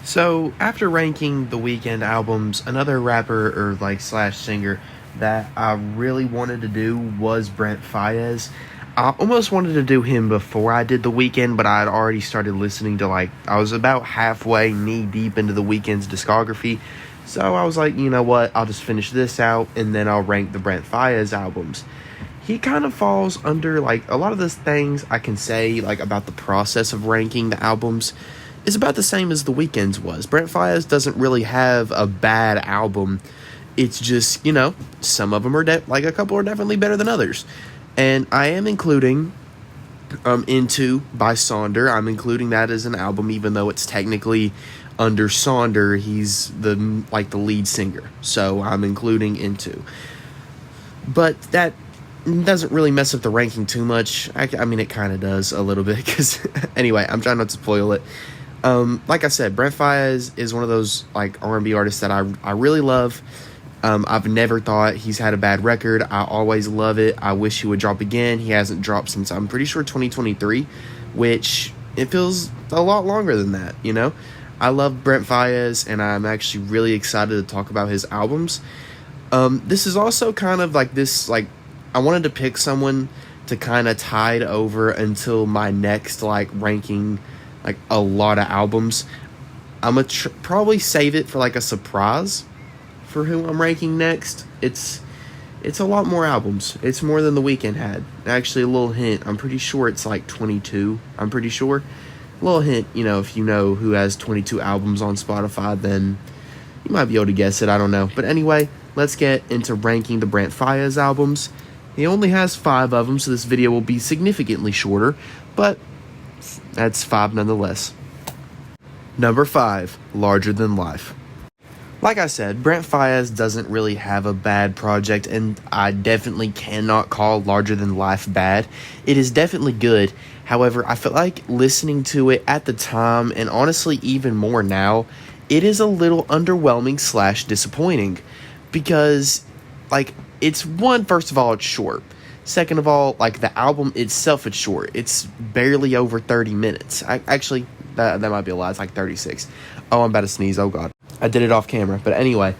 So after ranking the Weeknd albums, another rapper or like slash singer that I really wanted to do was Brent Faiyaz. I almost wanted to do him before I did the Weeknd, but I had already started listening to I was about halfway knee deep into the Weeknd's discography. So I was like, you know what, I'll just finish this out and then I'll rank the Brent Faiyaz albums. He kind of falls under like a lot of the things I can say like about the process of ranking the albums is about the same as the Weeknd's was. Brent Faiyaz doesn't really have a bad album. It's just, some of them are like a couple are definitely better than others. And I am including Into by Sonder. I'm including that as an album, even though it's technically under Sonder. He's the lead singer. So I'm including Into. But that doesn't really mess up the ranking too much. I mean, it kind of does a little bit. Because anyway, I'm trying not to spoil it. Like I said, Brent Faiyaz is one of those R&B artists that I really love. I've never thought he's had a bad record. I always love it. I wish he would drop again. He hasn't dropped since, I'm pretty sure, 2023, which it feels a lot longer than that, I love Brent Faiyaz, and I'm actually really excited to talk about his albums. This is also kind of I wanted to pick someone to kind of tide over until my next, ranking, a lot of albums. I'm going to probably save it for, a surprise for who I'm ranking next. It's a lot more albums. It's more than the Weeknd had. Actually, a little hint. I'm pretty sure it's 22. I'm pretty sure. A little hint, if you know who has 22 albums on Spotify, then you might be able to guess it. I don't know. But anyway, let's get into ranking the Brent Faiyaz albums. He only has 5 of them, so this video will be significantly shorter, but that's 5 nonetheless. Number 5, Larger Than Life. Like I said, Brent Faiyaz doesn't really have a bad project, and I definitely cannot call Larger Than Life bad. It is definitely good. However, I feel like listening to it at the time, and honestly even more now, it is a little underwhelming / disappointing. Because, first of all, it's short. Second of all, the album itself is short. It's barely over 30 minutes. Actually, that might be a lie. It's 36. Oh, I'm about to sneeze. Oh, God. I did it off camera. But anyway,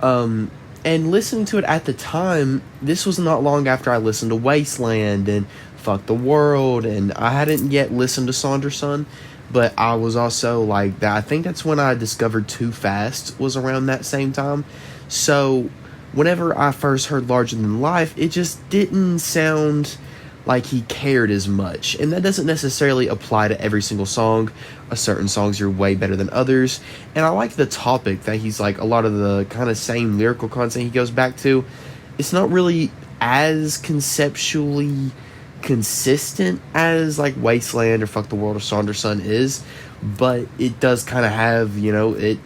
and listening to it at the time, this was not long after I listened to Wasteland and Fuck the World, and I hadn't yet listened to Sonder Son, but I was also that. I think that's when I discovered Too Fast was around that same time. So whenever I first heard Larger Than Life, it just didn't sound like he cared as much. And that doesn't necessarily apply to every single song. Certain songs are way better than others. And I like the topic that he's a lot of the kind of same lyrical content he goes back to. It's not really as conceptually consistent as Wasteland or Fuck the World or Sonder Son is. But it does kind of have, it...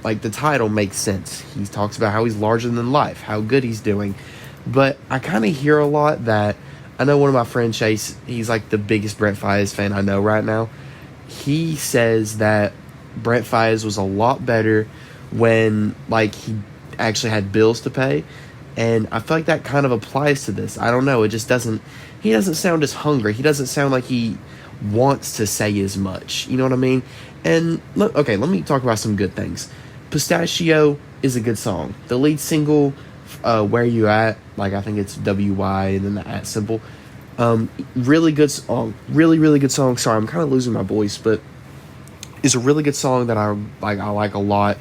the title makes sense. He talks about how he's larger than life, how good he's doing. But I kind of hear a lot that... I know one of my friends, Chase, he's the biggest Brent Faiyaz fan I know right now. He says that Brent Faiyaz was a lot better when, he actually had bills to pay. And I feel like that kind of applies to this. I don't know. It just doesn't... He doesn't sound as hungry. He doesn't sound like he wants to say as much. You know what I mean? And, let me talk about some good things. Pistachio is a good song. The lead single, Where You At, I think it's WY and then the at symbol. Really good song. Really, really good song. Sorry, I'm kind of losing my voice, but it's a really good song that I like a lot.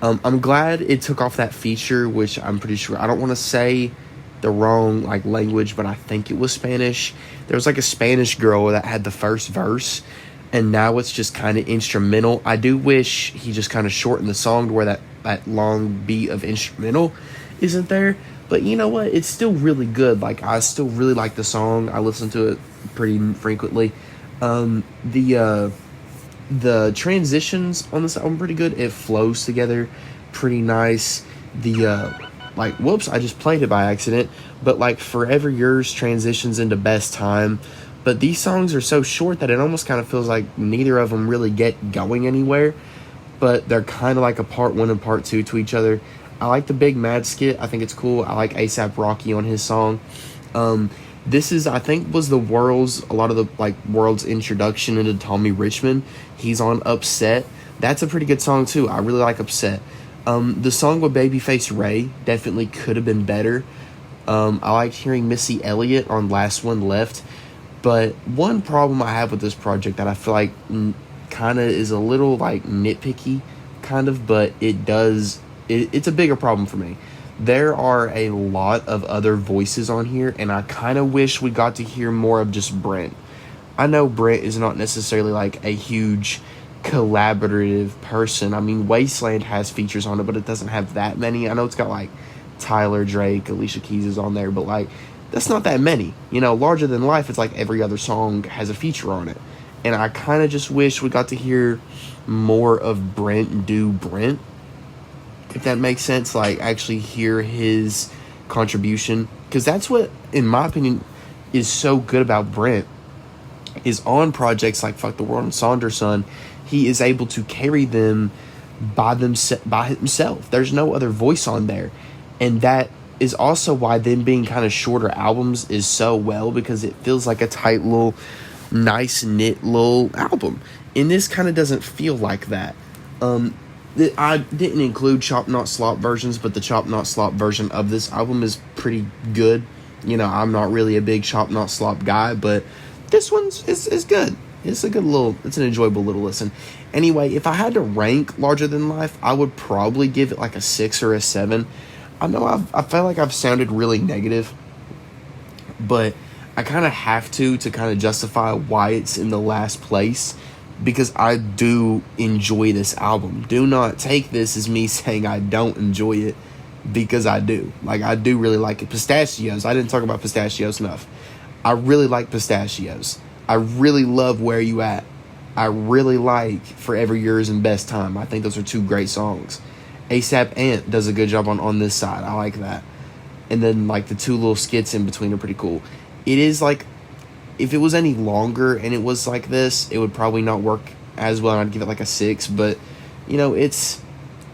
I'm glad it took off that feature, which I'm pretty sure, I don't want to say the wrong language, but I think it was Spanish. There was a Spanish girl that had the first verse, and now it's just kind of instrumental. I do wish he just kind of shortened the song to where that long beat of instrumental isn't there. But you know what? It's still really good. I still really like the song. I listen to it pretty frequently. The transitions on this album are pretty good. It flows together pretty nice. Whoops, I just played it by accident. But Forever Yours transitions into Best Time. But these songs are so short that it almost kind of feels like neither of them really get going anywhere. But they're kind of a part 1 and part 2 to each other. I like the Big Mad skit. I think it's cool. I like A$AP Rocky on his song. This is, I think, was a lot of the world's introduction into Tommy Richmond. He's on Upset. That's a pretty good song too. I really like Upset. The song with Babyface Ray definitely could have been better. I liked hearing Missy Elliott on Last One Left. But one problem I have with this project that I feel like kind of is a little like nitpicky, kind of, but it's a bigger problem for me. There are a lot of other voices on here, and I kind of wish we got to hear more of just Brent. I know Brent is not necessarily like a huge collaborative person. I mean, Wasteland has features on it, but it doesn't have that many. I know it's got like Tyler, Drake, Alicia Keys is on there, but like that's not that many. You know, Larger Than Life, it's like every other song has a feature on it. And I kind of just wish we got to hear more of Brent do Brent, if that makes sense. Like, actually hear his contribution. Because that's what, in my opinion, is so good about Brent, is on projects like Fuck the World and Saunderson, he is able to carry them by himself. There's no other voice on there. And that is also why them being kind of shorter albums is so well, because it feels like a tight little, nice knit little album. And this kind of doesn't feel like that. I didn't include Chop Not Slop versions, but the Chop Not Slop version of this album is pretty good. You know, I'm not really a big Chop Not Slop guy, but this one's is good. It's an enjoyable little listen. Anyway, if I had to rank Larger Than Life, I would probably give it like a 6 or a 7. I know I feel like I've sounded really negative, but I kind of have to kind of justify why it's in the last place, because I do enjoy this album. Do not take this as me saying I don't enjoy it, because I do. Like, I do really like it. Pistachios, I didn't talk about Pistachios enough. I really like Pistachios. I really love Where You At. I really like Forever Yours and Best Time. I think those are two great songs. ASAP Ant does a good job on this side. I like that. And then, like, the two little skits in between are pretty cool. It is, like, if it was any longer and it was like this, it would probably not work as well, and I'd give it, like, a 6. But, you know, it's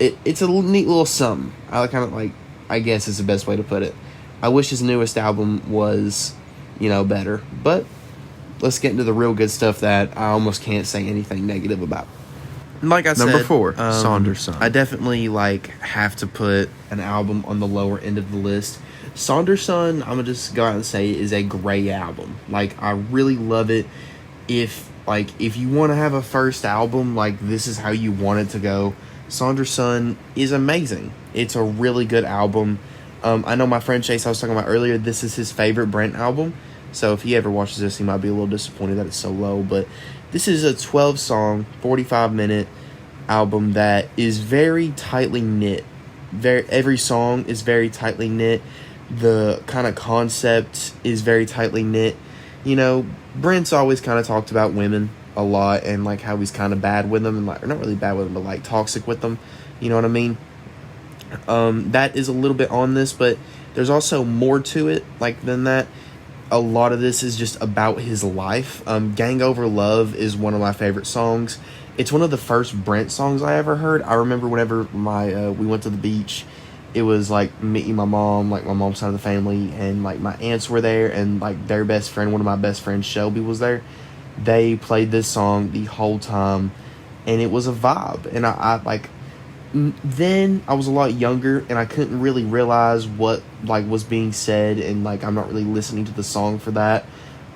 a neat little something. I kind of, like, I guess is the best way to put it. I wish his newest album was, you know, better. But let's get into the real good stuff that I almost can't say anything negative about. Like I said, Number 4, Saunderson. I definitely have to put an album on the lower end of the list. Saunderson, I'm gonna just go out and say, is a great album. Like, I really love it. If you want to have a first album, like, this is how you want it to go, Saunderson is amazing. It's a really good album. I know my friend Chase I was talking about earlier, this is his favorite Brent album. So if he ever watches this, he might be a little disappointed that it's so low. But this is a 12-song, 45-minute album that is very tightly knit. Every song is very tightly knit. The kind of concept is very tightly knit. You know, Brent's always kind of talked about women a lot, and like how he's kind of bad with them, and like, or not really bad with them, but like toxic with them. You know what I mean? That is a little bit on this, but there's also more to it than that. A lot of this is just about his life. Gang Over Love is one of my favorite songs. It's one of the first Brent songs I ever heard. I remember whenever we went to the beach, it was like me and my mom, like my mom's side of the family, and like my aunts were there, and like their best friend, one of my best friends, Shelby, was there. They played this song the whole time, and it was a vibe. And then I was a lot younger, and I couldn't really realize what was being said, and I'm not really listening to the song for that.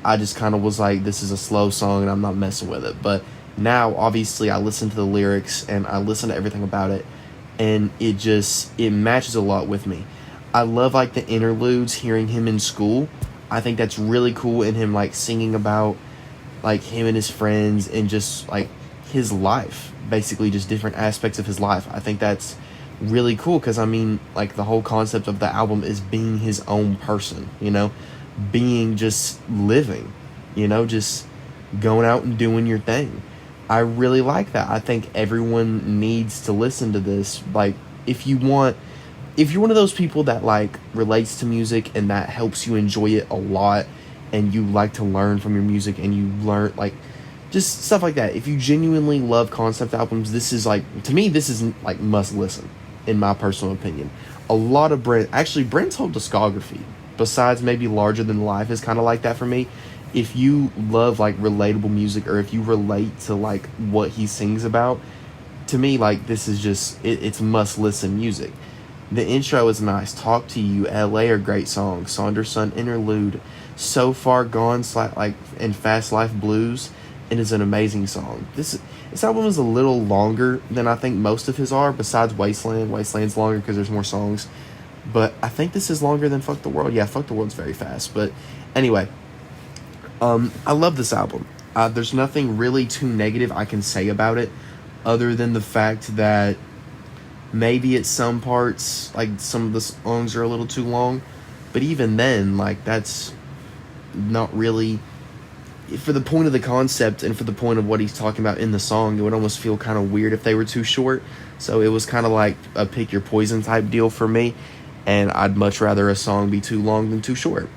I just kind of was like, this is a slow song and I'm not messing with it. But now obviously I listen to the lyrics and I listen to everything about it, and it matches a lot with me. I love the interludes, hearing him in school. I think that's really cool, in him singing about him and his friends, and just his life, basically just different aspects of his life. I think that's really cool, because the whole concept of the album is being his own person, being just living, just going out and doing your thing. I really like that. I think everyone needs to listen to this. If you're one of those people that relates to music and that helps you enjoy it a lot, and you like to learn from your music, and you learn just stuff like that. If you genuinely love concept albums, this is to me, this is must listen, in my personal opinion. A lot of Brent's whole discography, besides maybe Larger Than Life, is kind of like that for me. If you love relatable music, or if you relate to what he sings about, to me, like, this is just, it's must-listen music. The intro is nice. Talk to You, LA are great songs. Saunderson Interlude, So Far Gone, and Fast Life Blues. It is an amazing song. This album is a little longer than I think most of his are, besides Wasteland. Wasteland's longer because there's more songs. But I think this is longer than Fuck the World. Yeah, Fuck the World's very fast. But anyway, I love this album. There's nothing really too negative I can say about it, other than the fact that maybe at some parts, like, some of the songs are a little too long. But even then, like, that's not really, for the point of the concept and for the point of what he's talking about in the song, it would almost feel kind of weird if they were too short. So it was kind of like a pick your poison type deal for me, and I'd much rather a song be too long than too short.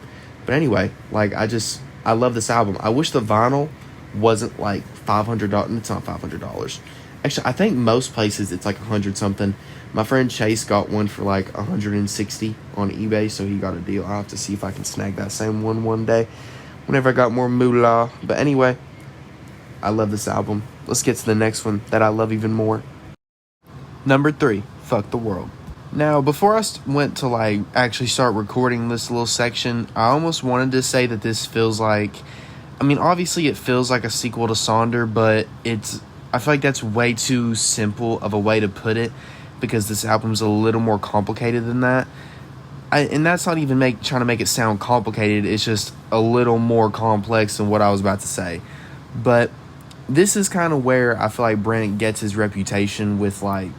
But anyway, like, I love this album. I wish the vinyl wasn't like $500. It's not $500. Actually, I think most places it's like 100 something. My friend Chase got one for like 160 on eBay, so he got a deal. I'll have to see if I can snag that same one day whenever I got more moolah. But anyway, I love this album. Let's get to the next one that I love even more. Number 3, Fuck the World. Now, before I went to like actually start recording this little section, I almost wanted to say that this feels like, I mean, obviously it feels like a sequel to Sonder, but I feel like that's way too simple of a way to put it, because this album's a little more complicated than that. And that's not even trying to make it sound complicated. It's just a little more complex than what I was about to say. But this is kind of where I feel like Brent gets his reputation with, like,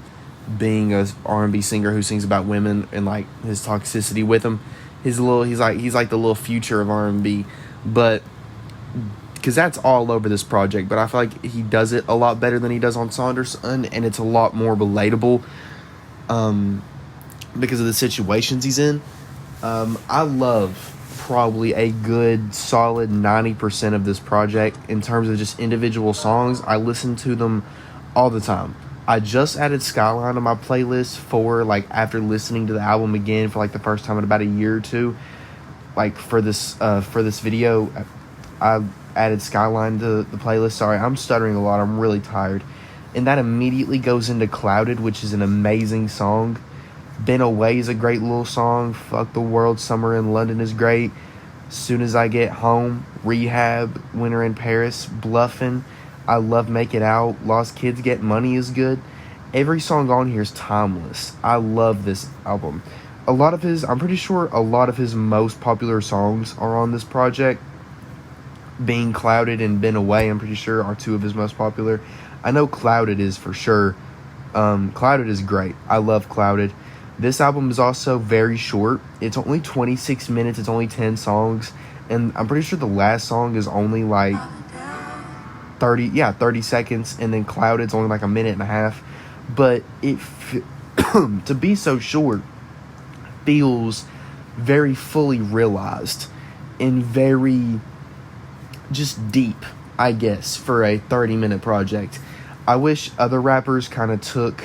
being a R&B singer who sings about women and, like, his toxicity with them. He's like the little Future of R&B, but because that's all over this project. But I feel like he does it a lot better than he does on Saunderson, and it's a lot more relatable because of the situations he's in. I love probably a good solid 90% of this project in terms of just individual songs. I listen to them all the time. I just added Skyline to my playlist for, like, after listening to the album again for, like, the first time in about a year or two. Like, for this video, I added Skyline to the playlist. Sorry, I'm stuttering a lot. I'm really tired. And that immediately goes into Clouded, which is an amazing song. Been Away is a great little song. Fuck the World, Summer in London is great. Soon as I Get Home, Rehab, Winter in Paris, Bluffin'. I love Make It Out. Lost Kids Get Money is good. Every song on here is timeless. I love this album. I'm pretty sure a lot of his most popular songs are on this project. Being Clouded and Been Away, I'm pretty sure, are two of his most popular. I know Clouded is for sure. Clouded is great. I love Clouded. This album is also very short. It's only 26 minutes. It's only 10 songs. And I'm pretty sure the last song is only like 30 seconds. And then Clouded's only like a minute and a half. But to be so short feels very fully realized and very just deep, I guess, for a 30-minute project. I wish other rappers kind of took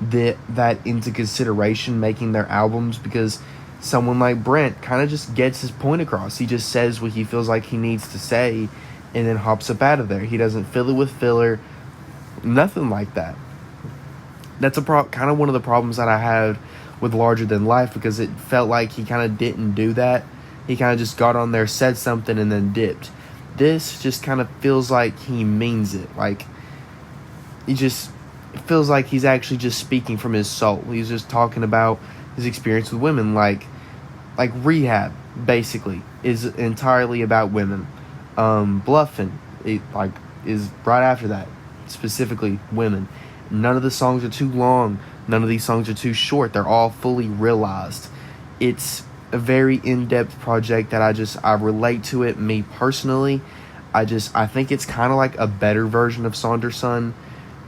that into consideration making their albums, because someone like Brent kind of just gets his point across. He just says what he feels like he needs to say and then hops up out of there. He doesn't fill it with filler, nothing like that. That's kind of one of the problems that I had with Larger Than Life, because it felt like he kind of didn't do that. He kind of just got on there, said something, and then dipped. This just kind of feels like he means it. Like, it feels like he's actually just speaking from his soul. He's just talking about his experience with women. Like Rehab, basically, is entirely about women. Bluffin', is right after that, specifically women. None of the songs are too long. None of these songs are too short. They're all fully realized. It's a very in-depth project that I relate to it, me personally. I think it's kind of like a better version of Saunderson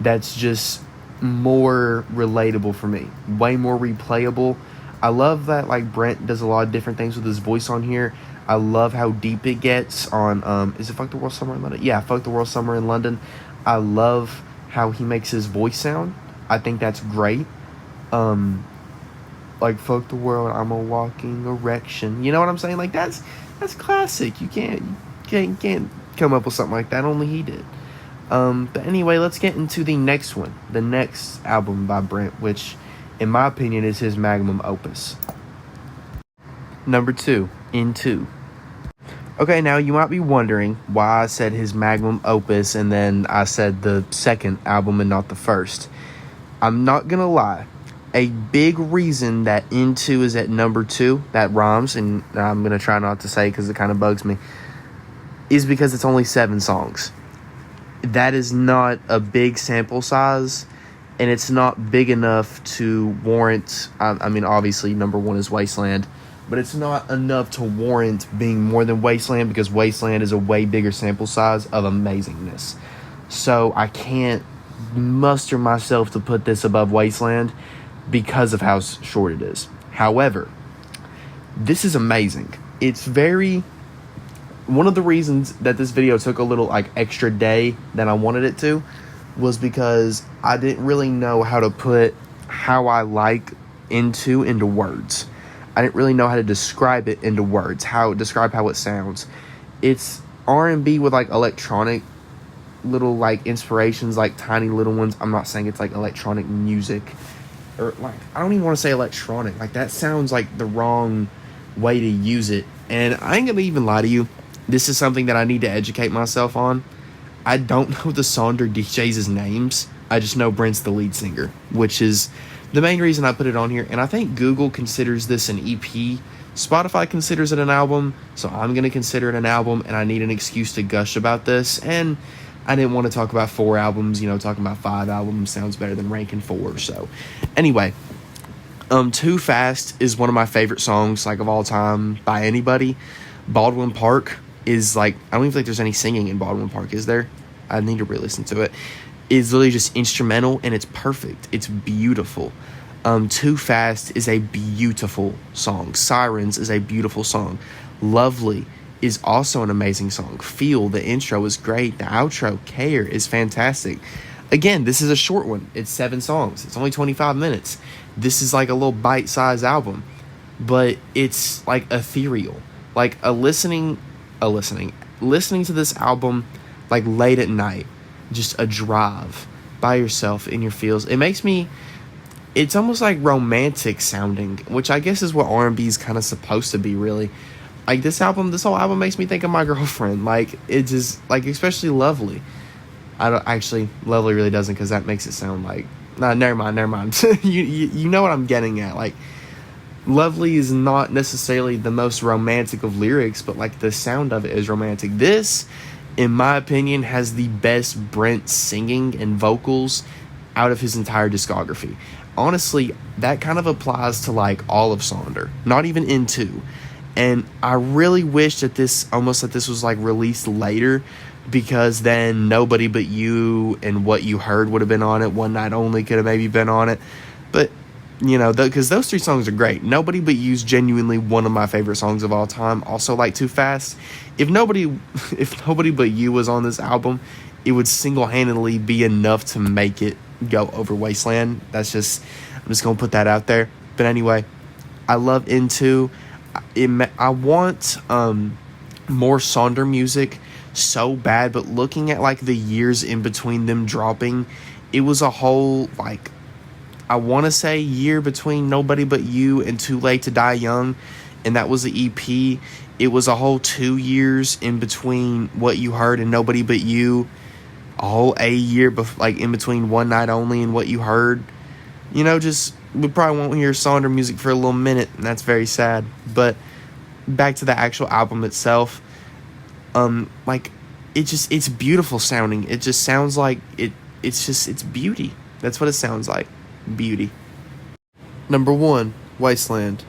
that's just more relatable for me. Way more replayable. I love that, like, Brent does a lot of different things with his voice on here. I love how deep it gets on, is it Fuck the World, Summer in London? Yeah, Fuck the World, Summer in London. I love how he makes his voice sound. I think that's great. Like, Fuck the World, I'm a walking erection. You know what I'm saying? Like, that's classic. You can't come up with something like that. Only he did. But anyway, let's get into the next one. The next album by Brent, which, in my opinion, is his magnum opus. Number 2, Into. Okay, now you might be wondering why I said his magnum opus and then I said the second album and not the first. I'm not gonna lie. A big reason that Into is at number 2, that rhymes, and I'm gonna try not to say because it kind of bugs me, is because it's only 7 songs. That is not a big sample size, and it's not big enough to warrant, I mean, obviously, number 1 is Wasteland, but it's not enough to warrant being more than Wasteland because Wasteland is a way bigger sample size of amazingness. So I can't muster myself to put this above Wasteland because of how short it is. However, this is amazing. It's very... One of the reasons that this video took a little extra day than I wanted it to was because I didn't really know how to put how I like into words. I didn't really know how to describe it into words, describe how it sounds. It's R&B with electronic little inspirations, tiny little ones. I'm not saying it's electronic music or I don't even want to say electronic. That sounds like the wrong way to use it. And I ain't gonna even lie to you. This is something that I need to educate myself on. I don't know the Sonder DJs' names. I just know Brent's the lead singer, which is the main reason I put it on here. And I think Google considers this an EP. Spotify considers it an album, so I'm going to consider it an album, and I need an excuse to gush about this. And I didn't want to talk about 4 albums. Talking about 5 albums sounds better than ranking 4. So, anyway, Too Fast is one of my favorite songs, of all time by anybody. Baldwin Park is I don't even think there's any singing in Baldwin Park, is there? I need to re-listen to it. It's literally just instrumental, and it's perfect. It's beautiful. Too Fast is a beautiful song. Sirens is a beautiful song. Lovely is also an amazing song. Feel, the intro is great. The outro, Care, is fantastic. Again, this is a short one. It's 7 songs. It's only 25 minutes. This is a little bite-sized album, but it's ethereal. Listening to this album late at night, just a drive by yourself in your feels. It's almost romantic sounding, which I guess is what R&B is kind of supposed to be, really. This whole album makes me think of my girlfriend. It just especially Lovely. I don't actually, Lovely really doesn't, because that makes it sound never mind. you know what I'm getting at. Lovely is not necessarily the most romantic of lyrics, but the sound of it is romantic. This, in my opinion, has the best Brent singing and vocals out of his entire discography. Honestly, that kind of applies to all of Sonder, not even Into. And I really wish that this was released later, because then Nobody But You and What You Heard would have been on it. One Night Only could have maybe been on it. But because those 3 songs are great. Nobody But You's genuinely one of my favorite songs of all time. Also, Too Fast. If Nobody But You was on this album, it would single-handedly be enough to make it go over Wasteland. I'm just gonna put that out there. But anyway, I love Into. I want more Sonder music so bad, but looking at the years in between them dropping, it was a whole I want to say year between Nobody But You and Too Late to Die Young, and that was the EP. It was a whole 2 years in between What You Heard and Nobody But You. A whole year in between One Night Only and What You Heard. We probably won't hear Sonder music for a little minute, and that's very sad. But back to the actual album itself, it's beautiful sounding. It just sounds like it's beauty. That's what it sounds like. Beauty. Number 1, Wasteland.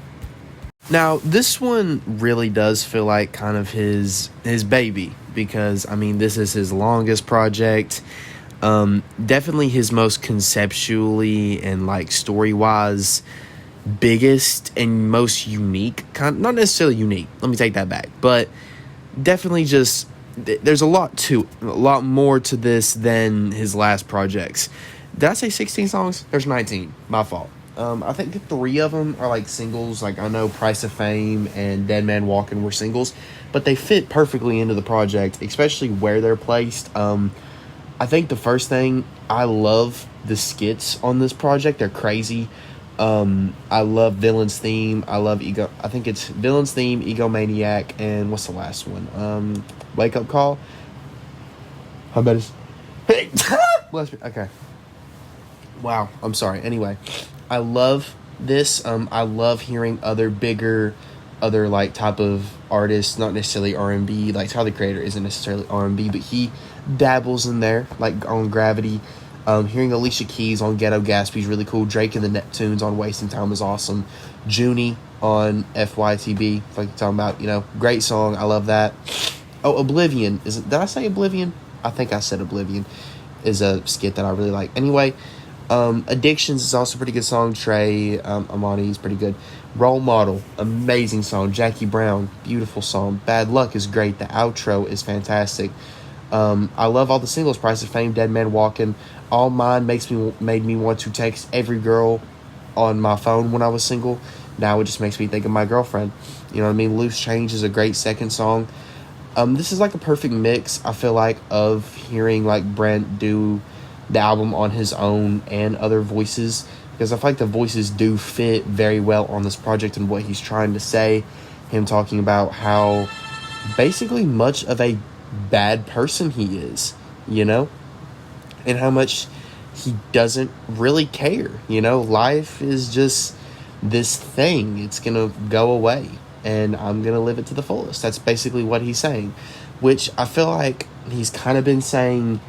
Now, this one really does feel like kind of his baby, because this is his longest project. Definitely his most conceptually and story-wise biggest and most unique. Not necessarily unique. Let me take that back. But definitely just there's a lot more to this than his last projects. Did I say 16 songs? There's 19. My fault. I think 3 of them are singles. I know Price of Fame and Dead Man Walking were singles, but they fit perfectly into the project, especially where they're placed. I I think the first thing, I love the skits on this project. They're crazy. I love Villain's Theme. I love Ego. I think it's Villain's Theme, Egomaniac, and what's the last one? Wake Up Call. I bet it's. Hey, bless me. Okay. Wow. I'm sorry. Anyway, I love this. I love hearing other like type of artists, not necessarily R&B. Like Tyler the Creator isn't necessarily R&B, but he dabbles in there, like on Gravity. Hearing Alicia Keys on Ghetto Gatsby is really cool. Drake and the Neptunes on Wasting Time is awesome. Junie on FYTB, like you're talking about, great song. I love that. Oh, Oblivion. Did I say Oblivion? I think I said Oblivion is a skit that I really like. Anyway, Addictions is also a pretty good song. Trey Amani is pretty good. Role Model, amazing song. Jackie Brown, beautiful song. Bad Luck is great. The outro is fantastic. I love all the singles. Price of Fame, Dead Man Walking. All Mine made me want to text every girl on my phone when I was single. Now it just makes me think of my girlfriend. You know what I mean? Loose Change is a great second song. This is like a perfect mix, I feel like, of hearing like Brent do the album on his own and other voices, because I feel like the voices do fit very well on this project and what he's trying to say. Him talking about how basically much of a bad person he is, and how much he doesn't really care. Life is just this thing. It's gonna go away, and I'm gonna live it to the fullest. That's basically what he's saying, which I feel like he's kind of been saying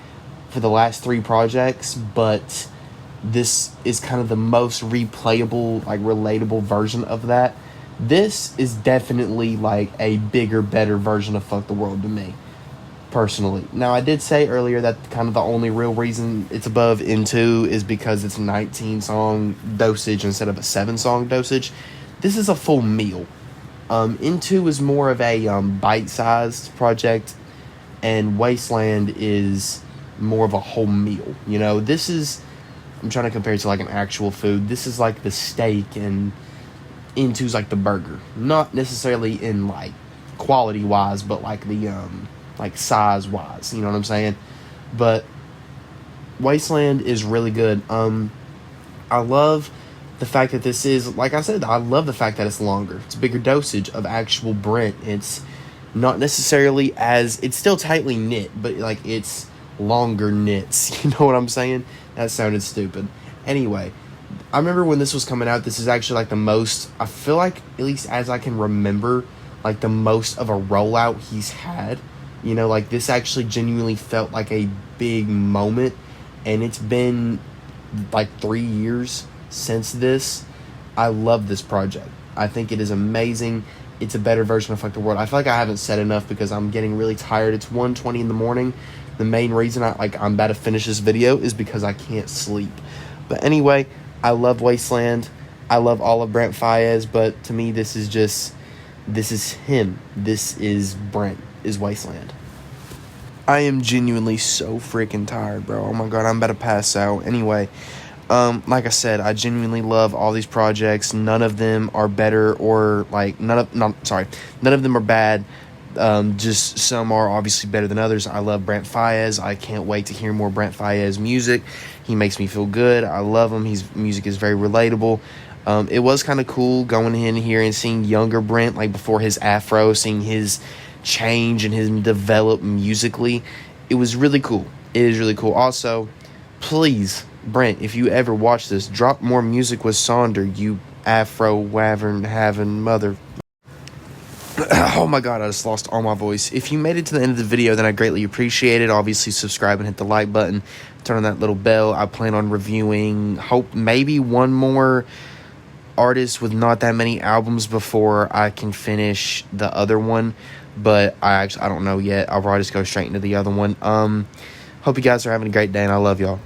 for the last 3 projects, but this is kind of the most replayable, like relatable version of that. This is definitely like a bigger, better version of Fuck the World to me, personally. Now, I did say earlier that kind of the only real reason it's above Into is because it's 19 song dosage instead of a 7 song dosage. This is a full meal. Into is more of a bite-sized project, and Wasteland is more of a whole meal. This is, I'm trying to compare it to like an actual food. This is like the steak, and Into's like the burger. Not necessarily in like quality wise, but like the like size wise. You know what I'm saying? But Wasteland is really good. I love the fact that this is, like I said, I love the fact that it's longer. It's a bigger dosage of actual Brent. It's not necessarily it's still tightly knit, but like it's longer knits. You know what I'm saying? That sounded stupid. Anyway, I remember when this was coming out, this is actually like the most, I feel like, at least as I can remember, like the most of a rollout he's had. Like this actually genuinely felt like a big moment, and it's been like 3 years since this. I love this project. I think it is amazing. It's a better version of Fuck the World. I feel like I haven't said enough because I'm getting really tired. It's 1:20 in the morning. The main reason I'm about to finish this video is because I can't sleep. But anyway, I love Wasteland. I love all of Brent Faiyaz, but to me this is him. This is Brent, is Wasteland. I am genuinely so freaking tired, bro. Oh my god, I'm about to pass out. Anyway, like I said, I genuinely love all these projects. None of them are better or like none of them are bad. Just some are obviously better than others. I love Brent Faiyaz. I can't wait to hear more Brent Faiyaz music. He makes me feel good. I love him. His music is very relatable. It was kind of cool going in here and seeing younger Brent, like before his afro, seeing his change and his develop musically. It was really cool. It is really cool. Also, please, Brent, if you ever watch this, drop more music with Sonder, you afro wavern having mother. Oh my god, I just lost all my voice. If you made it to the end of the video, then I greatly appreciate it. Obviously, subscribe and hit the like button. Turn on that little bell. I plan on reviewing, maybe one more artist with not that many albums before I can finish the other one. But I don't know yet. I'll probably just go straight into the other one. Hope you guys are having a great day, and I love y'all.